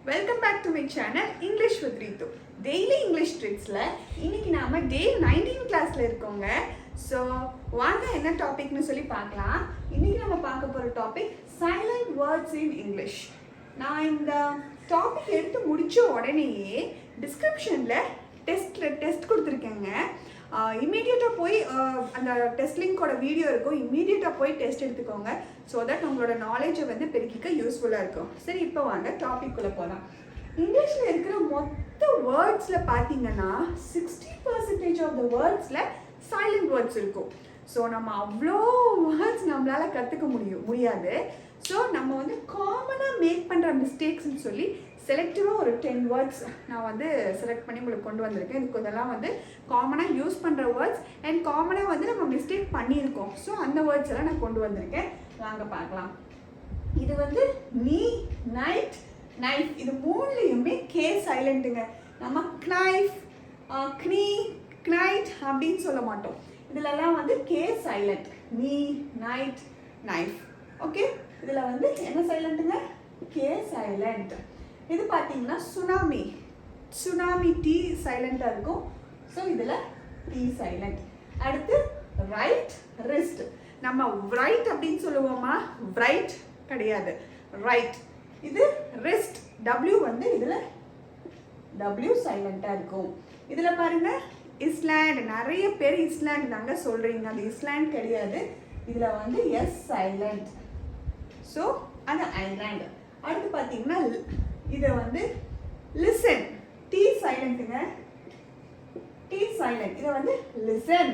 Welcome back to my channel English with Ritu. Daily English Tricks-ல இன்னைக்கு நாம day 19 classல இருக்கோங்க. So வாங்க என்ன டாபிக்னு சொல்லி பார்க்கலாம். இன்னைக்கு நம்ம பார்க்க போற topic silent words in English. நான் இந்த டாபிக் எடுத்து முடிச்ச உடனேயே டிஸ்கிரிப்ஷன்ல டெஸ்ட் கொடுத்துருக்கேங்க. இமீடியட்டாக போய் அந்த டெஸ்ட் லிங்கோட வீடியோ இருக்கும், இமீடியட்டாக போய் டெஸ்ட் எடுத்துக்கோங்க. ஸோ தட் உங்களோட நாலேஜை வந்து பெருக்கிக்க யூஸ்ஃபுல்லாக இருக்கும். சரி, இப்போ வாங்க டாபிக்குள்ளே போகலாம். இங்கிலீஷில் இருக்கிற மொத்த வேர்ட்ஸில் பார்த்தீங்கன்னா 60% ஆஃப் த வேர்ட்ஸில் சைலண்ட் வேர்ட்ஸ் இருக்கும். ஸோ நம்ம அவ்வளோ வேர்ட்ஸ் நம்மளால் கற்றுக்க முடியாது. ஸோ நம்ம வந்து காமனாக மேக் பண்ணுற மிஸ்டேக்ஸ்ன்னு சொல்லி செலக்டிவாக ஒரு 10 வேர்ட்ஸ் நான் வந்து செலக்ட் பண்ணி உங்களுக்கு கொண்டு வந்திருக்கேன். இதுக்கு இதெல்லாம் வந்து காமனாக யூஸ் பண்ணுற வேர்ட்ஸ் அண்ட் காமனாக வந்து நம்ம மிஸ்டேக் பண்ணியிருக்கோம். ஸோ அந்த வேர்ட்ஸ் எல்லாம் நான் கொண்டு வந்திருக்கேன். வாங்க பார்க்கலாம். இது வந்து நீ, நைட், நைஃப், இது மூணுலேயுமே கே சைலண்ட்டுங்க. நம்ம நைஃப், க்னீ, நைட் அப்படின்னு சொல்ல மாட்டோம். இதிலெல்லாம் வந்து கே சைலண்ட். நீ, நைட், நைஃப். ஓகே, இதில் வந்து என்ன சைலண்ட்டுங்க? K silent. இது பார்த்தீங்கன்னா சுனாமி டி சைலண்டாக இருக்கும். ஸோ இதில் டி சைலண்ட். அடுத்து ரைட், ரிஸ்ட். நம்ம ரைட் அப்படின்னு சொல்லுவோமா? ரைட் கிடையாது, ரைட். இது ரிஸ்ட், டபிள்யூ வந்து இதில் டபிள்யூ சைலண்டாக இருக்கும். இதில் பாருங்க இஸ்லாண்ட். நிறைய பேர் இஸ்லாண்ட் தாங்க சொல்கிறீங்க, அது இஸ்லாண்ட் கிடையாது. இதில் வந்து எஸ் சைலண்ட். ஸோ அது ஐலாண்ட். அடுத்து பார்த்தீங்கன்னா இதை வந்து லிசன், டி சைலண்ட்டுங்க, டி சைலண்ட். இதை வந்து லிசன்.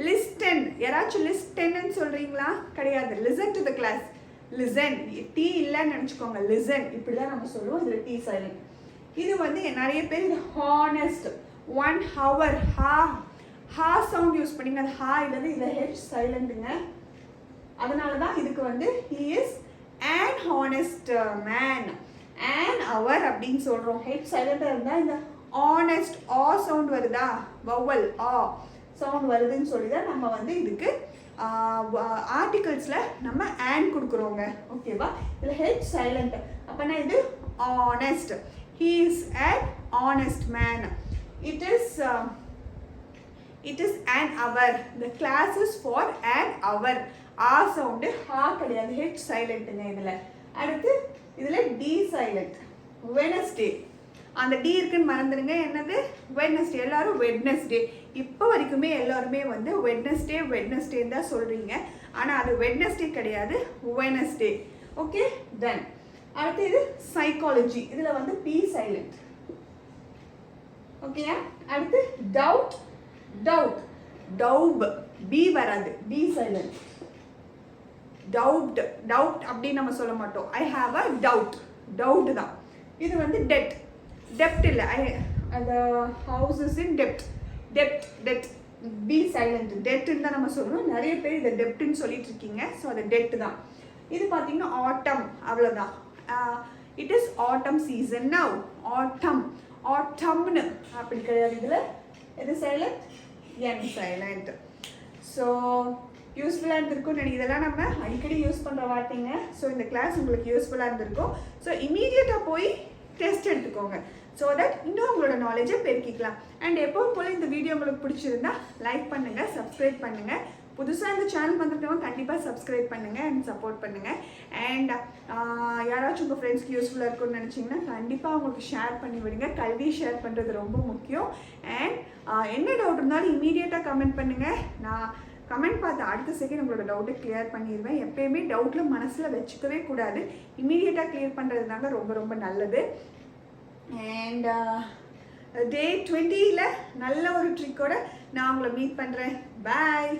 லிஸ்டன், யாராச்சும் லிஸ்டன்னு சொல்கிறீங்களா? கிடையாது, listen to the class. Listen, T இல்லைன்னு நினச்சிக்கோங்க, லிசன். இப்படி தான் நம்ம சொல்லுவோம். இதில் டி சைலண்ட். இது வந்து நிறைய பேர் இது ஹானஸ்ட், 1 hour, ஹா சவுண்ட் யூஸ் பண்ணிங்க. அது ஹா இல்லது, இதில் ஹெச் சைலண்ட்டுங்க. அதனால தான் இதுக்கு வந்து he is an honest man, an hour அப்படின்னு சொல்கிறோம். ஹெச் சைலண்டாக இருந்தால் இந்த ஆனஸ்ட் ஆ சவுண்ட் வருதா, வவல் ஆ சவுண்ட் வருதுன்னு சொல்லி தான் நம்ம வந்து இதுக்கு ஆர்டிகல்ஸில் நம்ம ஆன் கொடுக்குறோங்க. ஓகேவா? இதில் ஹெச் சைலண்ட். அப்போனா இது honest. he is an honest man. It is an hour. The class is for an hour. ஆ சவுண்டு, ஹா கிடையாது, ஹெச் சைலண்ட்டுங்க இதில். அடுத்து இதில் டி சைலண்ட். வெனஸ்டே, அந்த டி இருக்குன்னு மறந்துடுங்க. என்னது? வெட்னஸ்டே. எல்லாரும் வெட்னஸ்டே. இப்போ வரைக்குமே எல்லாருமே வந்து வெட்னஸ்டே தான் சொல்கிறீங்க. ஆனால் அது வெட்னஸ்டே கிடையாது, வெனஸ்டே. Okay, ton. அடுத்து இது சைக்காலஜி. இதில் வந்து பி சைலண்ட். ஓகேயா? அடுத்து டவுட், பி வராது, டி சைலண்ட். டவுட் அப்படின்னு நம்ம சொல்ல மாட்டோம். ஐ ஹாவ் அ டவுட் தான். இது வந்து டெப்ட் இல்லை, அந்த ஹவுஸ் இஸ் இன் டெப்ட், பி சைலண்ட். டெப்ட்னு தான் நம்ம சொல்லணும். நிறைய பேர் இதை டெப்ட்னு சொல்லிட்டு இருக்கீங்க. ஸோ அது டெப்ட் தான். இது பார்த்தீங்கன்னா ஆட்டம், அவ்வளோதான். It is autumn season now. ஆட்டம்னு அப்படி கிடையாது. இதில் எது சைலண்ட்? என் சைலண்ட். ஸோ யூஸ்ஃபுல்லாக இருந்திருக்கும் நினைக்கிறேன். இதெல்லாம் நம்ம அடிக்கடி யூஸ் பண்ணுற வார்த்தைங்க. ஸோ இந்த கிளாஸ் உங்களுக்கு யூஸ்ஃபுல்லாக இருந்திருக்கும். ஸோ இமீடியட்டாக போய் டெஸ்ட் எடுத்துக்கோங்க. ஸோ தட் இன்னும் உங்களோட நாலேஜை பெருக்கிக்கலாம். அண்ட் எப்பவும் போல் இந்த வீடியோ உங்களுக்கு பிடிச்சிருந்தா லைக் பண்ணுங்கள், சப்ஸ்கிரைப் பண்ணுங்கள். புதுசாக இந்த சேனல் வந்துட்டவங்க கண்டிப்பாக சப்ஸ்கிரைப் பண்ணுங்கள் அண்ட் சப்போர்ட் பண்ணுங்கள். அண்ட் யாராச்சும் உங்கள் ஃப்ரெண்ட்ஸ்க்கு யூஸ்ஃபுல்லாக இருக்கும்னு நினச்சிங்கன்னா கண்டிப்பாக அவங்களுக்கு ஷேர் பண்ணி விடுங்க. கல்வி ஷேர் பண்ணுறது ரொம்ப முக்கியம். அண்ட் என்ன டவுட் இருந்தாலும் இமீடியட்டாக கமெண்ட் பண்ணுங்கள். நான் கமெண்ட் பார்த்து அடுத்த செகண்ட் உங்களோட டவுட்டை கிளியர் பண்ணிடுவேன். எப்பயுமே டவுட்டில் மனசில் வச்சுக்கவே கூடாது. இமீடியட்டாக கிளியர் பண்ணுறது தாங்க ரொம்ப ரொம்ப நல்லது. அண்ட் day 20ல் நல்ல ஒரு ட்ரிக்கோட நான் உங்களை மீட் பண்ணுறேன். பாய்.